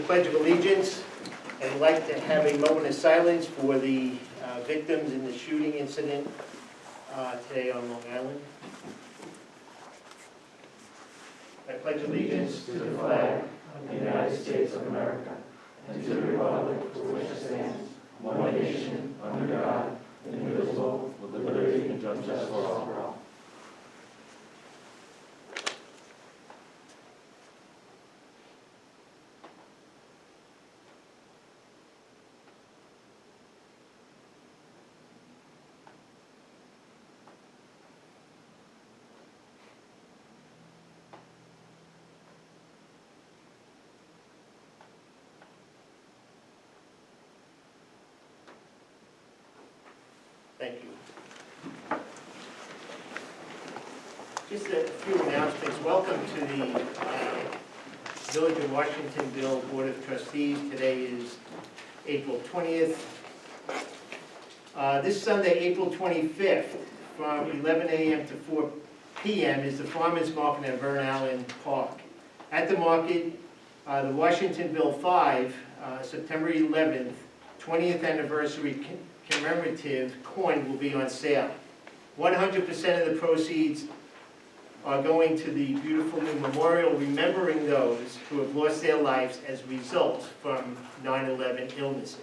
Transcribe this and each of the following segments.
Pledge of Allegiance. I'd like to have a moment of silence for the victims in the shooting incident today on Long Island. I pledge allegiance to the flag of the United States of America and to the republic for which it stands, one nation, under God, indivisible, with liberty and justice for all. Thank you. Just a few announcements. Welcome to the Village of Washingtonville Board of Trustees. Today is April 20th. This Sunday, April 25th, from 11 a.m. to 4 p.m. is the Farmers Market at Vern Allen Park. At the market, the Washingtonville 5, September 11th, 20th anniversary commemorative coin will be on sale. 100% of the proceeds are going to the beautiful new memorial remembering those who have lost their lives as a result from 9/11 illnesses.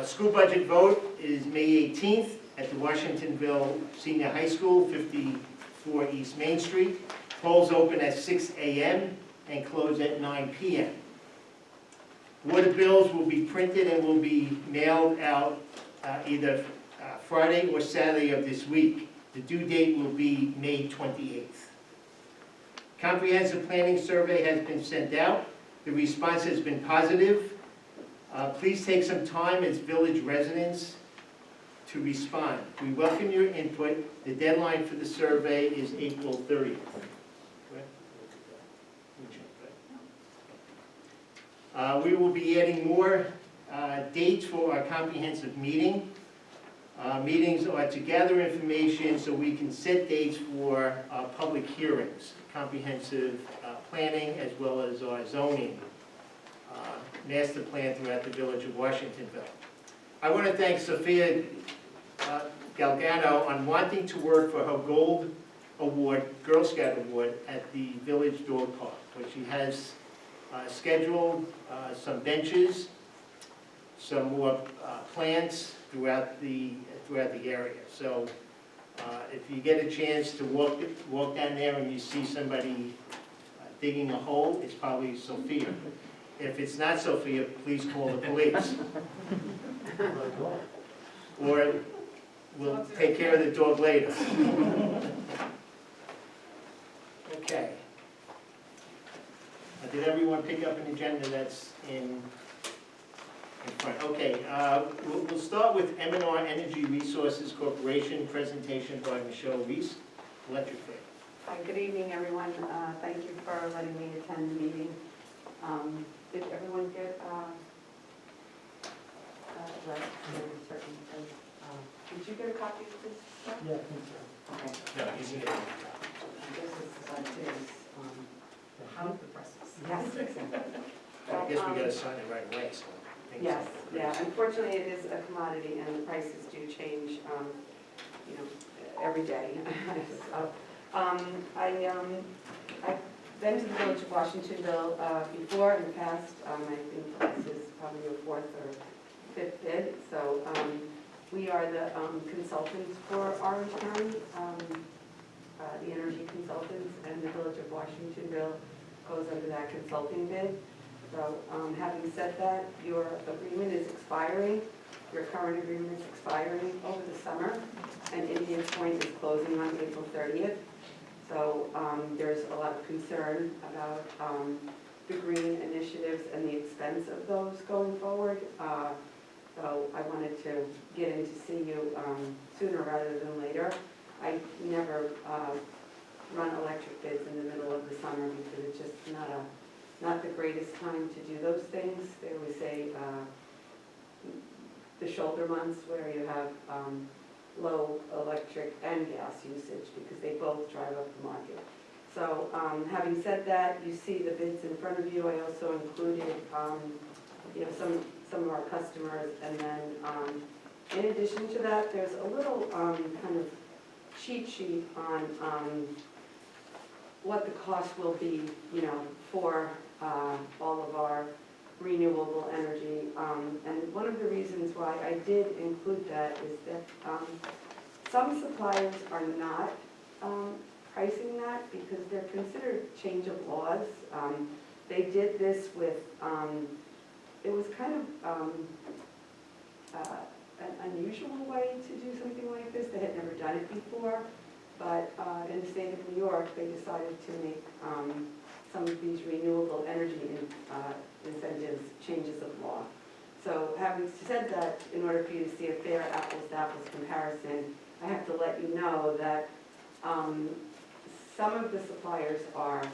School budget vote is May 18th at the Washingtonville Senior High School, 54 East Main Street. Polls open at 6 a.m. and close at 9 p.m. Water bills will be printed and will be mailed out either Friday or Saturday of this week. The due date will be May 28th. Comprehensive planning survey has been sent out. The response has been positive. Please take some time as village residents to respond. We welcome your input. The deadline for the survey is April 30th. We will be adding more dates for our comprehensive meeting. Meetings are to gather information so we can set dates for public hearings, comprehensive planning, as well as our zoning master plan throughout the Village of Washingtonville. I want to thank Sophia Galgano on wanting to work for her Gold Award, Girl Scout Award at the Village Dog Park, where she has scheduled some benches, some more plants throughout the area. So if you get a chance to walk down there and you see somebody digging a hole, it's probably Sophia. If it's not Sophia, please call the police. Or we'll take care of the dog later. Okay. Did everyone pick up an agenda that's in front? Okay, we'll start with M&R Energy Resources Corporation, presentation by Michelle Reese, Electric Fed. Hi, good evening, everyone. Thank you for letting me attend the meeting. Did everyone get, did you get a copy of this stuff? Yeah, I think so. Okay. No, he's in it. This is like this. How the process? Yes, exactly. I guess we gotta sign it right away, so. things- Yes, yeah. Unfortunately, it is a commodity, and the prices do change, every day. So, I've been to the Village of Washingtonville before in the past. I think this is probably your fourth or fifth bid. So we are the consultants for Orange County, the energy consultants, and the Village of Washingtonville goes under that consulting bid. So having said that, your agreement is expiring. Your current agreement is expiring over the summer, and Indian Point is closing on April 30th. So there's a lot of concern about the green initiatives and the expense of those going forward. So I wanted to get in to see you sooner rather than later. I never run electric bids in the middle of the summer because it's just not the greatest time to do those things. They always say the shoulder months where you have low electric and gas usage because they both drive up the market. So, having said that, you see the bids in front of you. I also included, some of our customers, and then, in addition to that, there's a little, kind of cheat sheet on, what the cost will be, for, all of our renewable energy. And one of the reasons why I did include that is that, some suppliers are not, pricing that because they're considered change of laws. They did this with, it was kind of an unusual way to do something like this. They had never done it before, but in the state of New York, they decided to make some of these renewable energy incentives changes of law. So having said that, in order for you to see a fair apples-to-apples comparison, I have to let you know that some of the suppliers are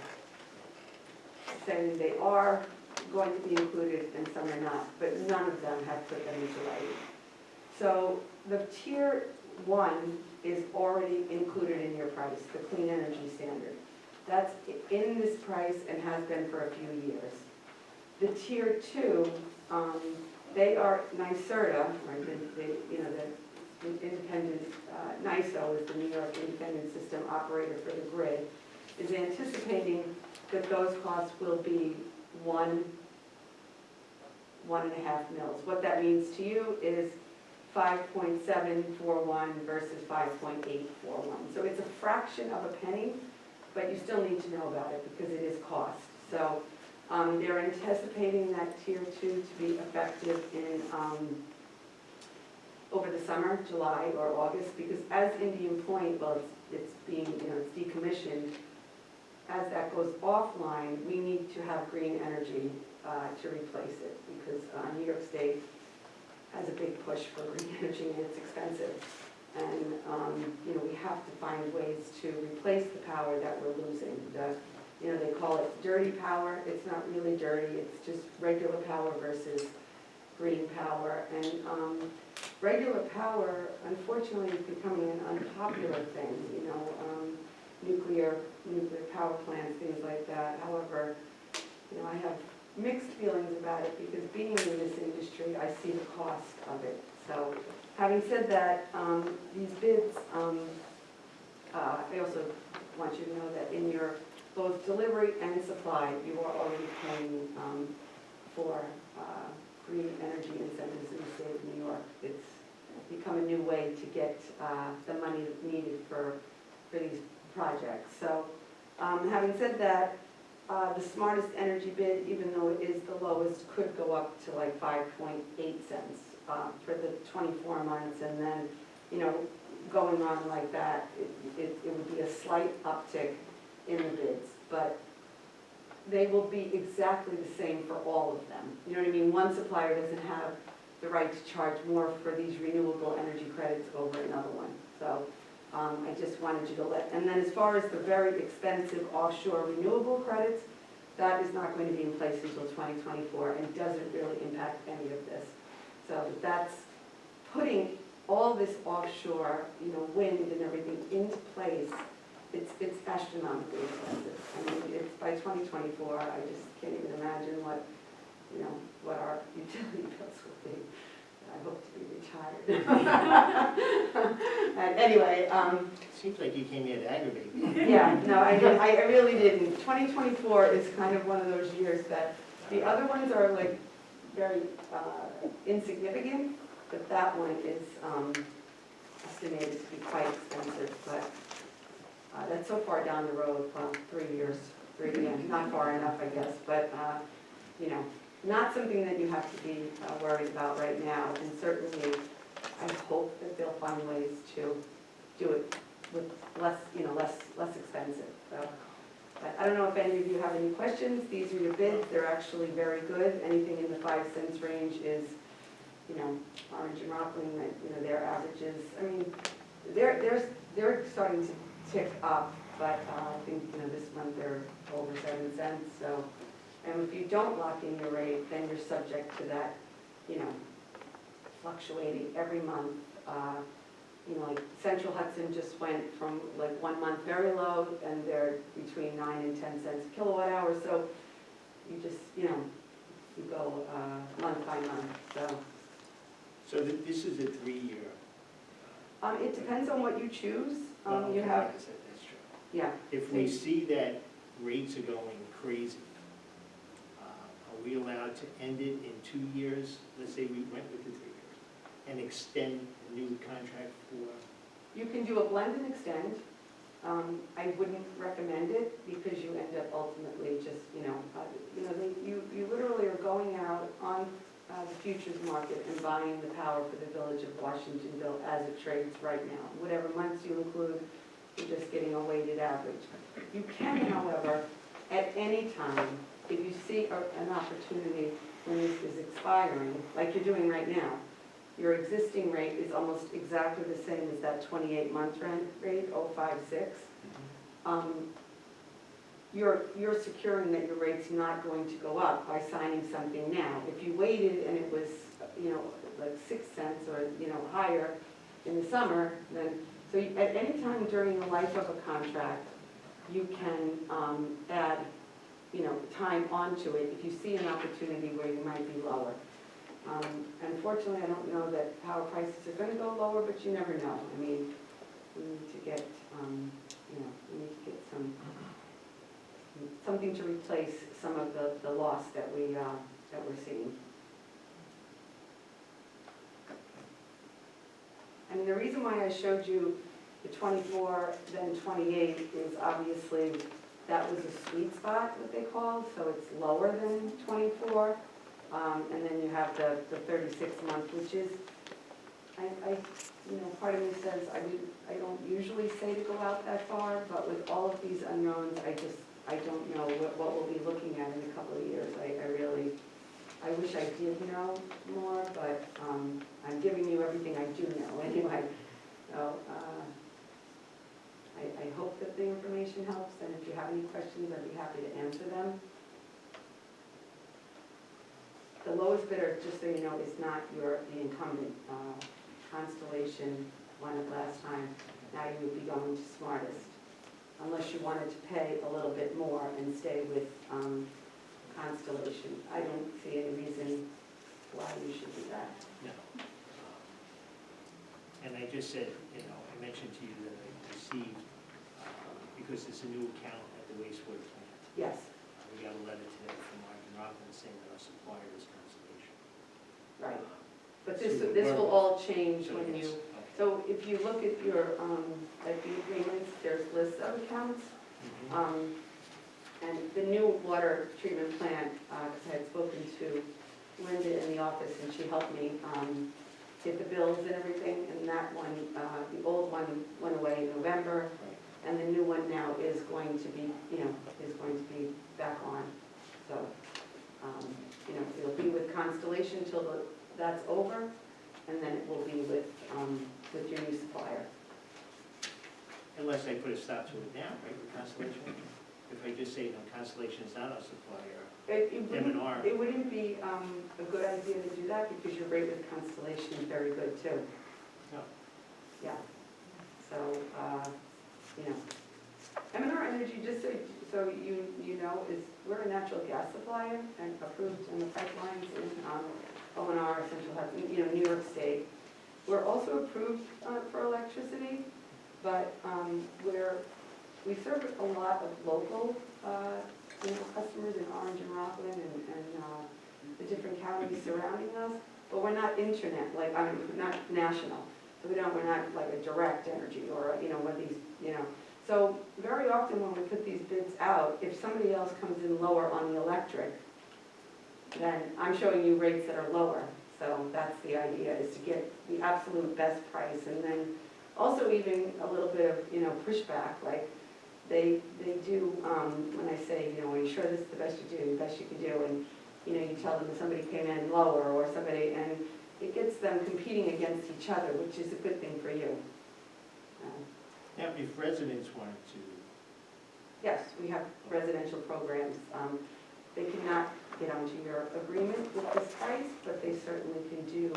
saying they are going to be included and some are not, but none of them have put them into writing. So the tier 1 is already included in your price, the clean energy standard. That's in this price and has been for a few years. The tier 2, they are NYSERDA, or the independent, NISO is the New York Independent System Operator for the grid, is anticipating that those costs will be 1.5 mils. What that means to you is 5.741 versus 5.841. So it's a fraction of a penny, but you still need to know about it because it is cost. So they're anticipating that tier 2 to be effective in over the summer, July or August, because as Indian Point, well, it's being, it's decommissioned. As that goes offline, we need to have green energy to replace it, because New York State has a big push for green energy and it's expensive. And we have to find ways to replace the power that we're losing. They call it dirty power. It's not really dirty. It's just regular power versus green power. And regular power, unfortunately, is becoming an unpopular thing. Nuclear power plants, things like that. However, I have mixed feelings about it because being in this industry, I see the cost of it. So, having said that, these bids, I also want you to know that in your both delivery and supply, you are already paying for green energy incentives in the state of New York. It's become a new way to get the money needed for these projects. So, having said that, the smartest energy bid, even though it is the lowest, could go up to like 5.8 cents for the 24 months, and then, going on like that, it would be a slight uptick in the bids, but they will be exactly the same for all of them. You know what I mean? One supplier doesn't have the right to charge more for these renewable energy credits over another one. So I just wanted you to and then as far as the very expensive offshore renewable credits, that is not going to be in place until 2024 and doesn't really impact any of this. So that's putting all this offshore, wind and everything into place. It's astronomically expensive. I mean, it's by 2024. I just can't even imagine what our utility bills will be. I hope to be retired. And anyway, Seems like you came here to aggravate me. yeah, no, I really didn't. 2024 is kind of one of those years that the other ones are like very insignificant, but that one is estimated to be quite expensive. But that's so far down the road, well, 3 years, not far enough, I guess, but not something that you have to be worried about right now. And certainly, I hope that they'll find ways to do it with less expensive. So, but I don't know if any of you have any questions. These are your bids. They're actually very good. Anything in the 5 cents range is, Orange and Rockland, their averages. I mean, they're starting to tick up, but I think this month they're over 7 cents. So, and if you don't lock in your rate, then you're subject to that, fluctuating every month. you know, like Central Hudson just went from like 1 month very low, and they're between 9 and 10 cents a kilowatt hour, so you just, you know, you go month by month, so. So this is a 3-year. It depends on what you choose. Well, You okay, have, like I said, that's true. yeah, If we see that rates are going crazy, are we allowed to end it in 2 years? Let's say we went with the 3 years, and extend a new contract for, you can do a blend and extend. I wouldn't recommend it because you end up ultimately just, you literally are going out on the futures market and buying the power for the village of Washingtonville as it trades right now. Whatever months you include, you're just getting a weighted average. You can, however, at any time, if you see an opportunity when this is expiring, like you're doing right now, your existing rate is almost exactly the same as that 28-month rate, 056. You're securing that your rate's not going to go up by signing something now. If you waited and it was, like 6 cents or, higher in the summer, then, so at any time during the life of a contract, you can add, time onto it if you see an opportunity where you might be lower. Unfortunately, I don't know that power prices are going to go lower, but you never know. I mean, we need to get, something to replace some of the loss that we're seeing. I mean, the reason why I showed you the 24, then 28 is obviously that was a sweet spot, what they call, so it's lower than 24. And then you have the 36-month, which is, part of me says I don't usually say to go out that far, but with all of these unknowns, I don't know what we'll be looking at in a couple of years. I wish I did know more, but I'm giving you everything I do know anyway. So I hope that the information helps, and if you have any questions, I'd be happy to answer them. The lowest bidder, just so you know, is not the incumbent. Constellation won it last time. Now you would be going to Smartest, unless you wanted to pay a little bit more and stay with Constellation. I don't see any reason why you should do that. no. And I just said, I mentioned to you that I received, because it's a new account at the wastewater plant. Yes. We got a letter today from Martin Rockland saying that our supplier is Constellation. Right. But this will all change So when yes, you, okay. so if you look at your, at the agreements, there's lists of accounts. Mhm. And the new water treatment plant, because I had spoken to Linda in the office and she helped me get the bills and everything, and that one, the old one went away in November, Right. and the new one now is going to be, back on. So, it'll be with Constellation till that's over, and then it will be with your new supplier. Unless I put a stop to it now, right, with Constellation? If I just say, no, Constellation is not our supplier, M&R. It wouldn't be a good idea to do that because your rate with Constellation is very good too. No. Yeah. So, M&R Energy, just so you know, we're a natural gas supplier and approved in the pipelines in O&R, Central Hudson, New York State. We're also approved for electricity, but we serve a lot of local customers in Orange and Rockland and the different counties surrounding us, but we're not internet, not national. So we're not like a direct energy or, one of these, So very often when we put these bids out, if somebody else comes in lower on the electric, then I'm showing you rates that are lower. So that's the idea, is to get the absolute best price, and then also even a little bit of, pushback, like they do, when I say, are you sure this is the best you do, the best you can do, and, you tell them that somebody came in lower or somebody, and it gets them competing against each other, which is a good thing for you. Now, if residents wanted to, Yes, we have residential programs. They cannot get onto your agreement with this price, but they certainly can do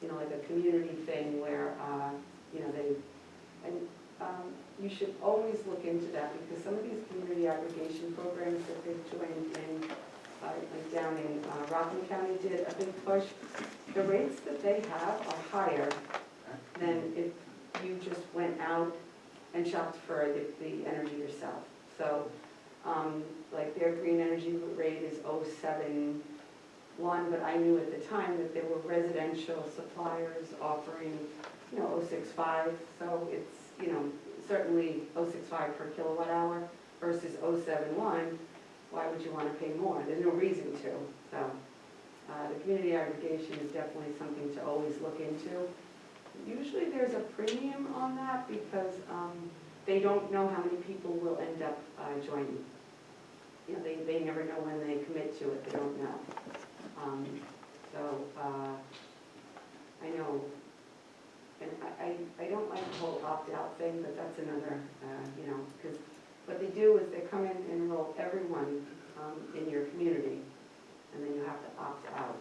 like a community thing where, you should always look into that, because some of these community aggregation programs that they've joined in, like down in Rockland County did a big push. The rates that they have are higher than if you just went out and shopped for the energy yourself. So, like their green energy rate is 0.71, but I knew at the time that there were residential suppliers offering, 0.65. So it's, certainly 0.65 per kilowatt hour versus 0.71. Why would you want to pay more? There's no reason to. So the community aggregation is definitely something to always look into. Usually there's a premium on that because they don't know how many people will end up joining. They never know when they commit to it. They don't know. I know, and I don't like the whole opt-out thing, but that's another, because what they do is they come in and enroll everyone in your community, and then you have to opt out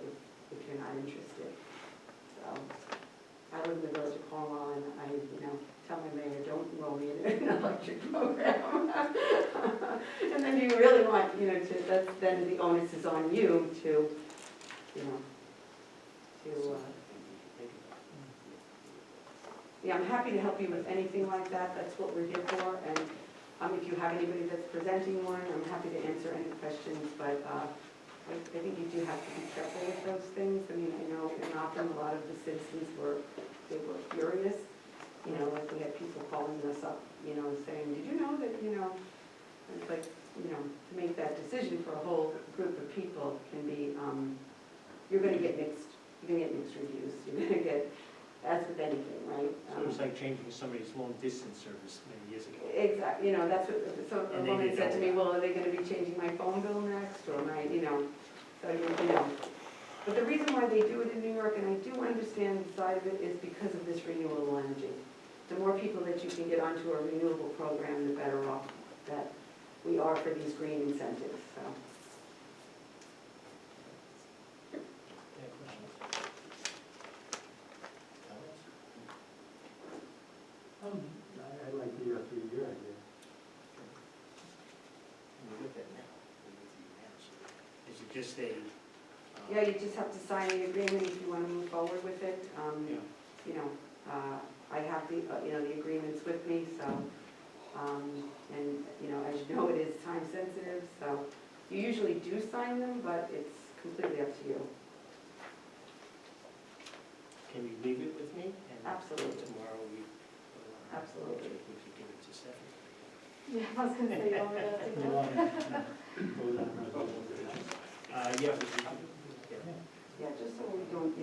if you're not interested. So I live in the village of Cornwall, and I, tell my mayor, don't enroll me in an electric program. And then you really want, then the onus is on you to, yeah, I'm happy to help you with anything like that. That's what we're here for. And if you have anybody that's presenting one, I'm happy to answer any questions. But I think you do have to be careful with those things. I mean, I know in Auckland, a lot of the citizens were furious. Like we had people calling us up, saying, did you know that, it's like, to make that decision for a whole group of people can be, you're going to get mixed reviews. You're going to get, as with anything, right? So it's like changing somebody's long distance service many years ago. Exactly, that's what, so a And they woman didn't said to know me, that. well, are they gonna be changing my phone bill next, or my, so But the reason why they do it in New York, and I do understand the side of it, is because of this renewable energy. The more people that you can get onto a renewable program, the better off that we are for these green incentives, so. Any questions? Comments? I like the 3-year idea. We're with that now. We're with you now. So is it just a? Yeah, you just have to sign the agreement if you want to move forward with it. I have the, the agreements with me, so, and, as you know, it is time sensitive, so you usually do sign them, but it's completely up to you. Can you leave it with me? And Absolutely. tomorrow we. Absolutely. We could give it to Stephanie. Yeah, I was gonna say, you want me to take it off? Yeah. Yeah, just so we don't,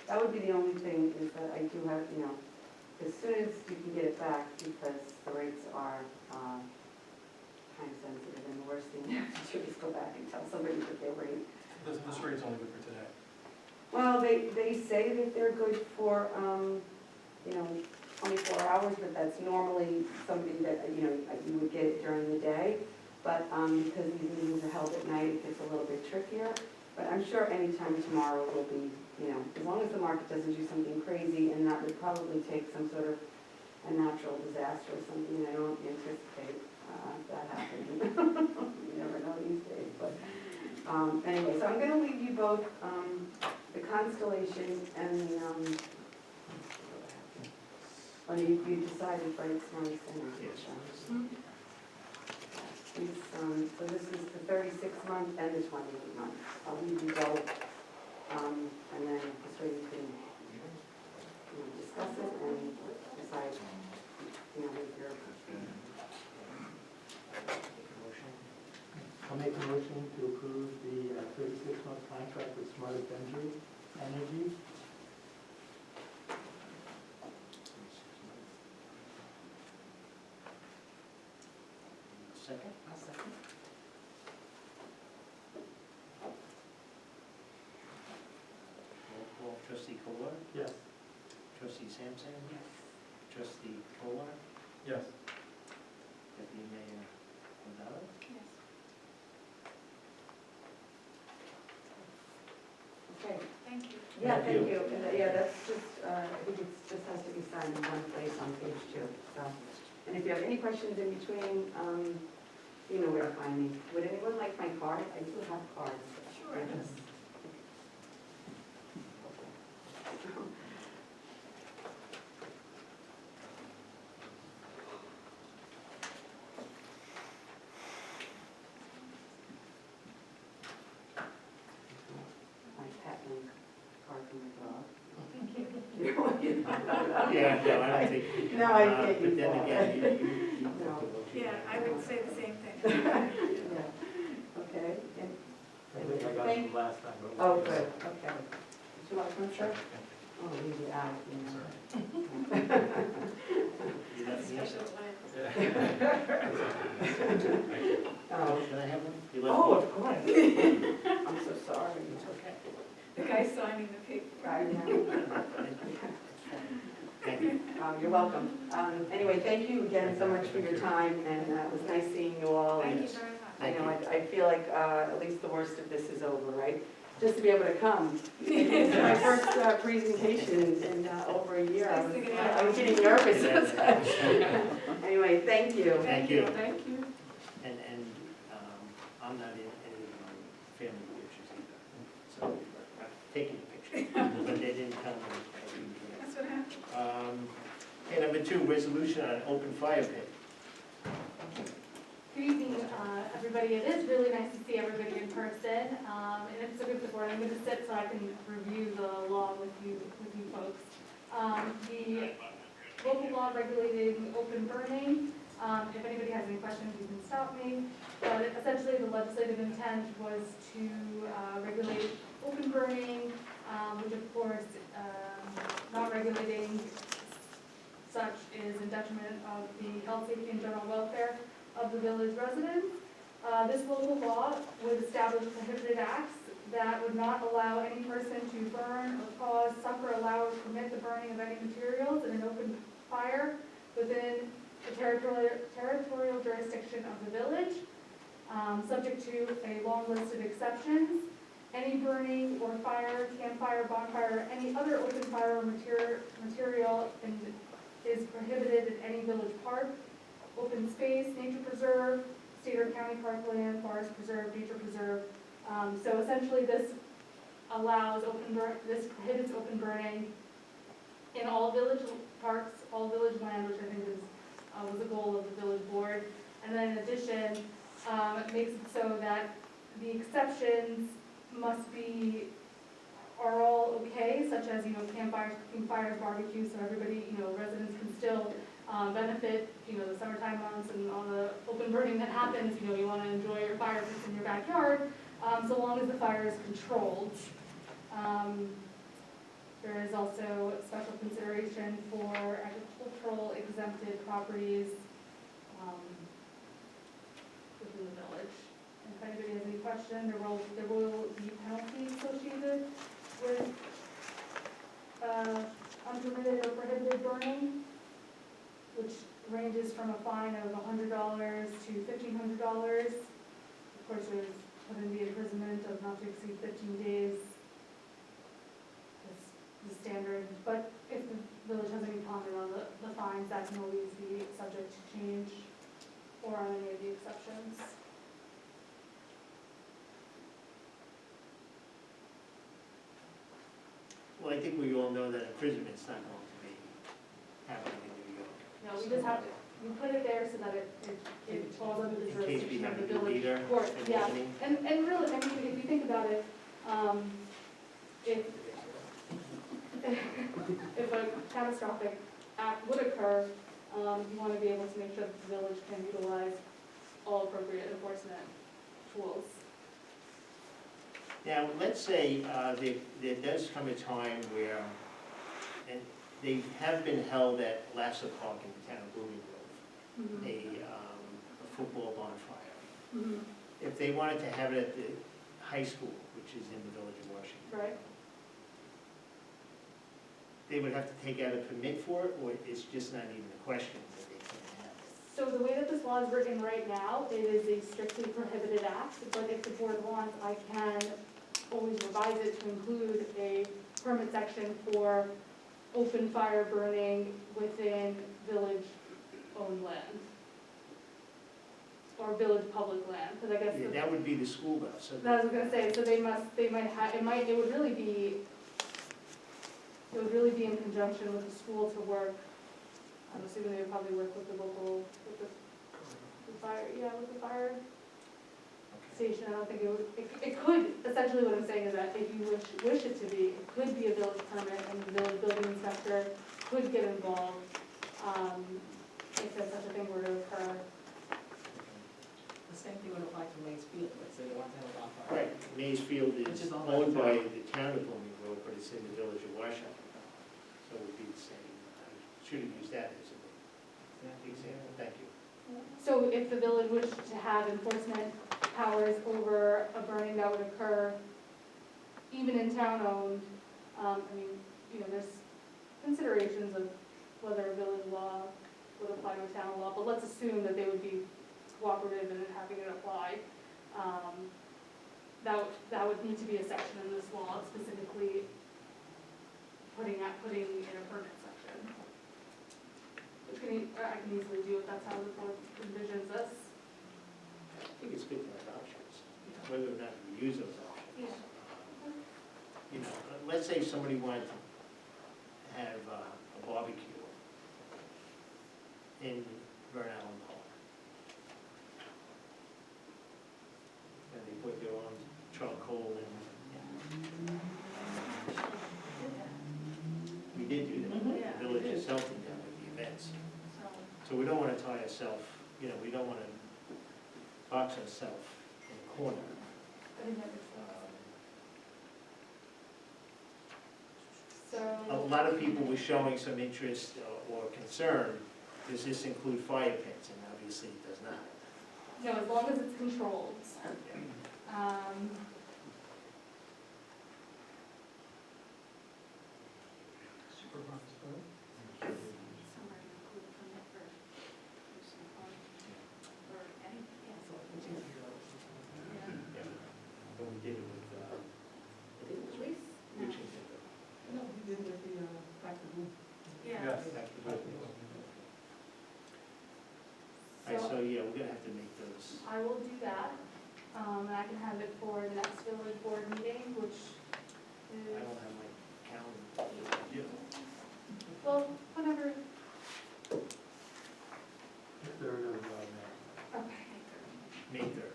that would be the only thing, is that I do have, as soon as you can get it back, because the rates are time sensitive, and the worst thing you have to do is go back and tell somebody that their rate. This rate's only good for today. Well, they say that they're good for, 24 hours, but that's normally something that, you would get it during the day. But because these meetings are held at night, it gets a little bit trickier. But I'm sure anytime tomorrow will be, as long as the market doesn't do something crazy, and that would probably take some sort of a natural disaster or something. I don't anticipate that happening. You never know these days. But anyway, so I'm going to leave you both the Constellation and the, you decided, right, Smart Center. Yes. So this is the 36-month and the 28-month. I'll leave you both, and then this way you can discuss it and decide, with your. I'll make a motion to approve the 36-month contract with Smart Energy. Second? I'll second. Roll call, trustee Kolar, Yes. trustee Sampson, Yes. trustee Kolar, Yes. deputy mayor Gonzalez. Yes. Okay, Thank you. Yeah, thank you. And, yeah, that's just, I think it just has to be signed in one place on page 2, so. And if you have any questions in between, you know where to find me. Would anyone like my card? I do have cards. Sure. Yes. My patent card from my dog. You want it? Yeah, no, I don't think. No, I can't But use then that. again, you. No. Yeah, I would say the same thing. Yeah. Okay. And- I think I got it from last time. but- Oh, good, okay. Would you like one, sir? Oh, leave it out. You let me have Special it? event. Oh, Can I have one? You let oh, me? of course. I'm so sorry. It's okay. The guy signing the paper. I know. Thank you. You're welcome. Anyway, thank you again so much for your time, and it was nice seeing you all. Thank and you very much. I know, I feel like at least the worst of this is over, right? Just to be able to come. It's my first presentation in over a year. I was getting nervous. Anyway, thank you. Thank you. Thank you. And, I'm not in any of my family pictures either, so I've taken the picture, but they didn't tell me. That's what happened. Okay, number 2, resolution on open fire pit. Good evening, everybody. It is really nice to see everybody in person, and it's a good support. I'm going to sit so I can review the law with you folks. The local law regulating open burning, if anybody has any questions, you can stop me. But essentially, the legislative intent was to regulate open burning, which of course, not regulating such is in detriment of the health, safety, and general welfare of the village residents. This local law would establish prohibited acts that would not allow any person to burn or cause, suffer, allow, or permit the burning of any materials in an open fire within the territorial jurisdiction of the village, subject to a long list of exceptions. Any burning or fire, campfire, bonfire, or any other open fire or material is prohibited in any village park, open space, nature preserve, state or county parkland, forest preserve, nature preserve. So essentially this allows this prohibits open burning in all village parks, all village land, which I think was the goal of the village board. And then in addition, it makes it so that the exceptions are all okay, such as, campfires, cooking fires, barbecues, so everybody, residents can still benefit, the summertime months and all the open burning that happens, you want to enjoy your fire pits in your backyard, so long as the fire is controlled. There is also special consideration for agricultural exempted properties within the village. And if anybody has any question, there will be penalties associated with unpermitted or prohibited burning, which ranges from a fine of $100 to $1,500. Of course, there's going to be imprisonment of not to exceed 15 days. That's the standard. But if the village has any comment on the fines, that can always be subject to change or on any of the exceptions. Well, I think we all know that imprisonment's not going to be happening in New York. No, we just have to, we put it there so that it falls under the In case we jurisdiction have of a the new village leader court. in the Yeah, beginning. and really, I mean, if you think about it, if a catastrophic act would occur, you want to be able to make sure that the village can utilize all appropriate enforcement tools. Now, let's say there does come a time where, and they have been held at Lasser Park in the town of Blooming Grove, a football bonfire. If they wanted to have it at the high school, which is in the village of Washington, Right. they would have to take out a permit for it, or it's just not even a question that they can have it? So the way that this law is written right now, it is a strictly prohibited act, but if the board wants, I can always revise it to include a permit section for open fire burning within village-owned land. Or village public land, because I guess. Yeah, that would be the school though, so. That was gonna say, so they might have, it would really be in conjunction with the school to work. I'm assuming they would probably work with the local, with the fire, with the fire station. I don't think it would, it could, essentially what I'm saying is that if you wish it to be, it could be a village permit, and the village building inspector could get involved, if such a thing were to occur. The same thing would apply to Mays Field, let's say they want to have a bonfire. Right, Mays Field Which is is all owned by right. the town of Blooming Grove, but it's in the village of Washingtonville. So it would be the same. I should have used that as an example, thank you. So if the village wished to have enforcement powers over a burning that would occur, even in town-owned, I mean, there's considerations of whether a village law would apply to a town law, but let's assume that they would be cooperative in having it apply. That would need to be a section in this law specifically putting in a permit section. Which I can easily do if that's how the board envisions this. I think it's good to have options, whether or not we use those options. Let's say somebody wanted to have a barbecue in Burn Allen Park. And they put their own charcoal in. We did do that. Yeah. The village itself did that with the events. So we don't want to tie ourselves, we don't want to box ourselves in a corner. I think that makes sense. A So, lot of people were showing some interest or concern, does this include fire pits? And obviously it does not. no, as long as it's controlled. But we did it with, Washingtonville. No, we did with the factory room. Yeah. Alright, So so yeah, we're gonna have to make those. I will do that, and I can have it for the next village board meeting, which I is, don't have my calendar. You. well, whenever, Third of okay. May 3rd.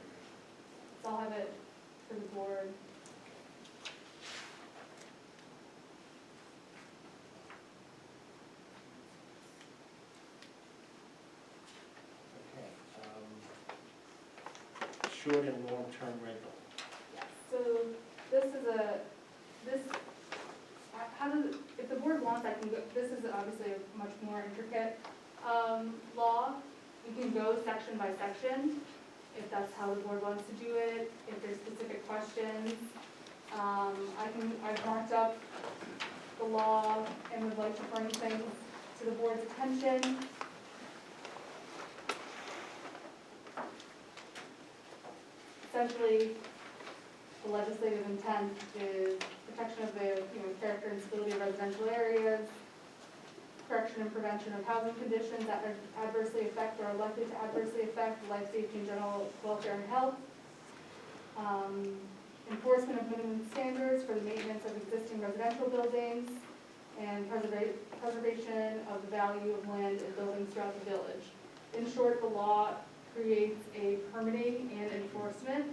So I'll have it for the board. Okay. Short and long-term rental. So this is how does, if the board wants, I can go, this is obviously a much more intricate, law. We can go section by section, if that's how the board wants to do it, if there's specific questions. I've marked up the law and would like to bring things to the board's attention. Essentially, the legislative intent is protection of the, character and stability of residential areas, correction and prevention of housing conditions that adversely affect or are likely to adversely affect life, safety, and general welfare and health, enforcement of minimum standards for the maintenance of existing residential buildings, and preservation of the value of land and buildings throughout the village. In short, the law creates a permitting and enforcement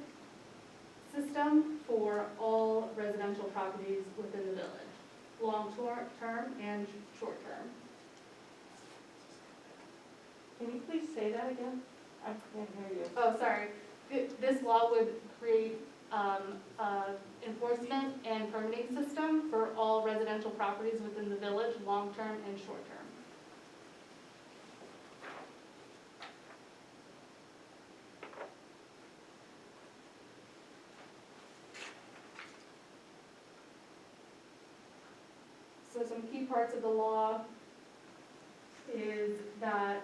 system for all residential properties within the village, long-term and short-term. Can you please say that again? I can't hear you. Oh, sorry. This law would create enforcement and permitting system for all residential properties within the village, long-term and short-term. So some key parts of the law is that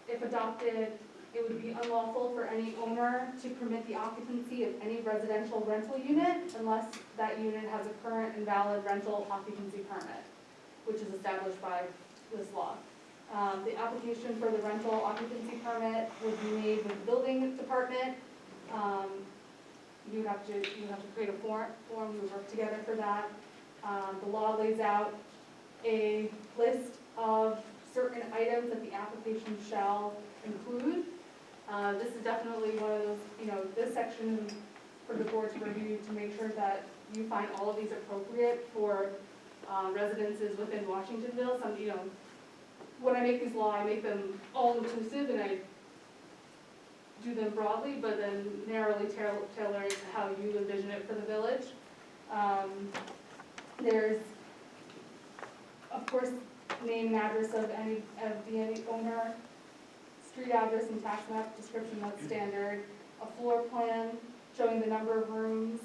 if adopted, it would be unlawful for any owner to permit the occupancy of any residential rental unit unless that unit has a current and valid rental occupancy permit, which is established by this law. The application for the rental occupancy permit would be made with the building department. You would have to create a form, we would work together for that. The law lays out a list of certain items that the application shall include. This is definitely one of those, this section for the board to review to make sure that you find all of these appropriate for residences within Washingtonville. Some, when I make these laws, I make them all inclusive and I do them broadly, but then narrowly tailor it to how you envision it for the village. There's, of course, name and address of the owner, street address and tax map description, that's standard, a floor plan showing the number of rooms,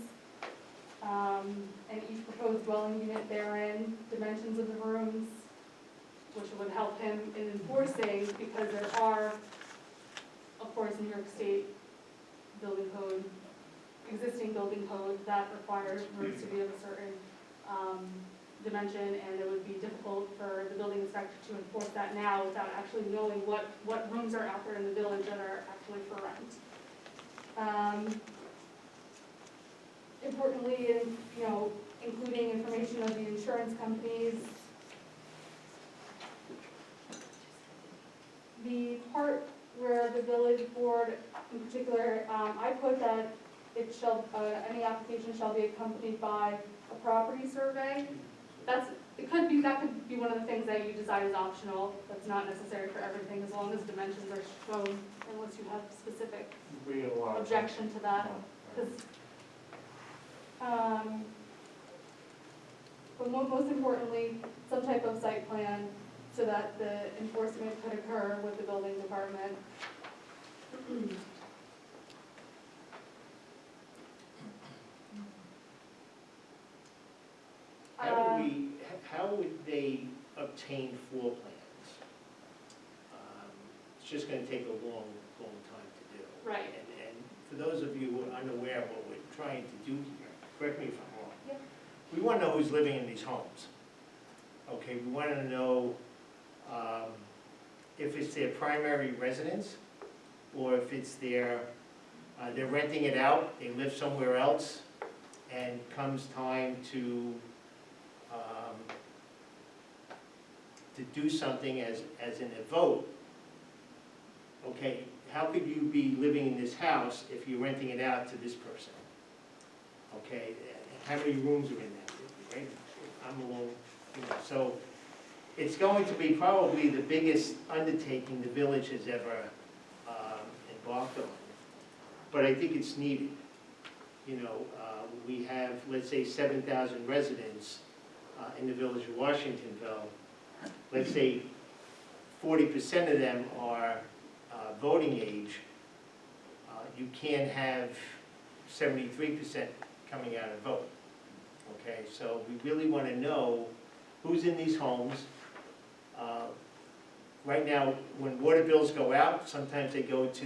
and each proposed dwelling unit therein, dimensions of the rooms, which would help him in enforcing, because there are, of course, New York State building code, existing building code that requires rooms to be of a certain dimension, and it would be difficult for the building inspector to enforce that now without actually knowing what rooms are out there in the village that are actually for rent. Importantly, including information of the insurance companies. The part where the village board, in particular, I put that it shall, any application shall be accompanied by a property survey. That could be one of the things that you decide is optional. That's not necessary for everything, as long as dimensions are shown, unless you have specific objection to that. But most importantly, some type of site plan so that the enforcement could occur with the building department. How would they obtain floor plans? It's just gonna take a long time to do. Right. And for those of you who are unaware of what we're trying to do here, correct me if I'm wrong. Yep. We wanna know who's living in these homes. Okay, we wanna know if it's their primary residence, or if it's they're renting it out, they live somewhere else, and comes time to do something as in a vote. Okay, how could you be living in this house if you're renting it out to this person? Okay, how many rooms are in that, right? I'm alone, so it's going to be probably the biggest undertaking the village has ever embarked on. But I think it's needed. We have, let's say, 7,000 residents in the village of Washingtonville. Let's say 40% of them are voting age. You can't have 73% coming out to vote. Okay, so we really want to know who's in these homes. Right now, when water bills go out, sometimes they go to